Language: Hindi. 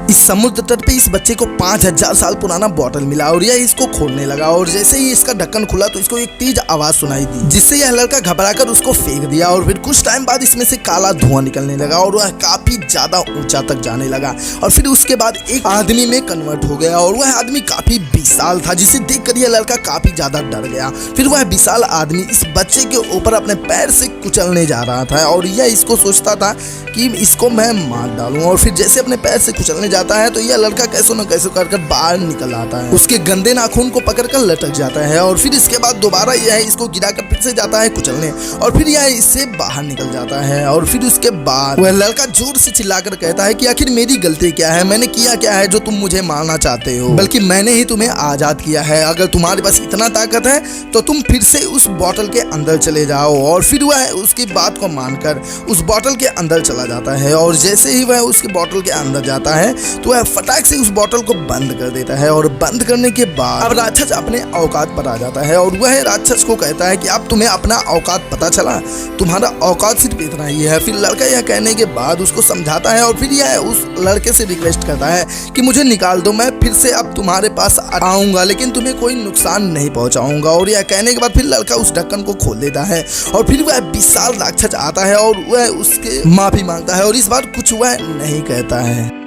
इस समुद्र तट पे इस बच्चे को 5000 साल पुराना बॉटल मिला और यह इसको खोलने लगा और जैसे ही इसका ढक्कन खुला तो इसको एक तेज आवाज सुनाई दी, जिससे यह लड़का घबराकर उसको फेंक दिया और फिर कुछ टाइम बाद इसमें से काला धुआं निकलने लगा और वह काफी ज्यादा ऊंचा तक जाने लगा और फिर उसके बाद एक आदमी में कन्वर्ट हो गया और वह आदमी काफी विशाल था, जिसे देखकर यह लड़का काफी ज्यादा डर गया। फिर वह विशाल आदमी इस बच्चे के ऊपर अपने पैर से कुचलने जा रहा था और यह इसको सोचता था कि इसको मैं मार डालूं और फिर जैसे अपने पैर से कुचलने जाता है तो यह लड़का कैसे न कैसे कर बाहर निकल आता है, उसके गंदे नाखून को पकड़कर लटक जाता है और फिर इसके बाद दोबारा यह इसको गिराकर फिर से जाता है कुचलने और फिर यह इससे बाहर निकल जाता है और फिर उसके बाद वह लड़का जोर से चिल्लाकर कहता है कि आखिर मेरी गलती क्या है, मैंने किया क्या है जो तुम मुझे मारना चाहते हो, बल्कि मैंने ही तुम्हें आजाद किया है। अगर तुम्हारे पास इतना ताकत है तो तुम फिर से उस बोतल के अंदर चले जाओ। और फिर वह उसकी बात को मानकर उस बोतल के अंदर चला जाता है और जैसे ही वह उसके बोतल के अंदर जाता है तो वह फटाक से उस बोतल को बंद कर देता है और बंद करने के बाद अब राक्षस अपने औकात पर आ जाता है और वह राक्षस को कहता है कि अब तुम्हें अपना औकात पता चला, तुम्हारा औकात सिर्फ इतना ही है। फिर लड़का यह कहने के बाद उसको समझाता है और फिर यह उस लड़के से रिक्वेस्ट करता है कि मुझे निकाल दो, मैं फिर से अब तुम्हारे पास आऊंगा लेकिन तुम्हें कोई नुकसान नहीं पहुंचाऊंगा। और यह कहने के बाद फिर लड़का उस ढक्कन को खोल देता है और फिर वह विशाल राक्षस आता है और वह उसके माफी मांगता है और इस बार कुछ वह नहीं कहता है।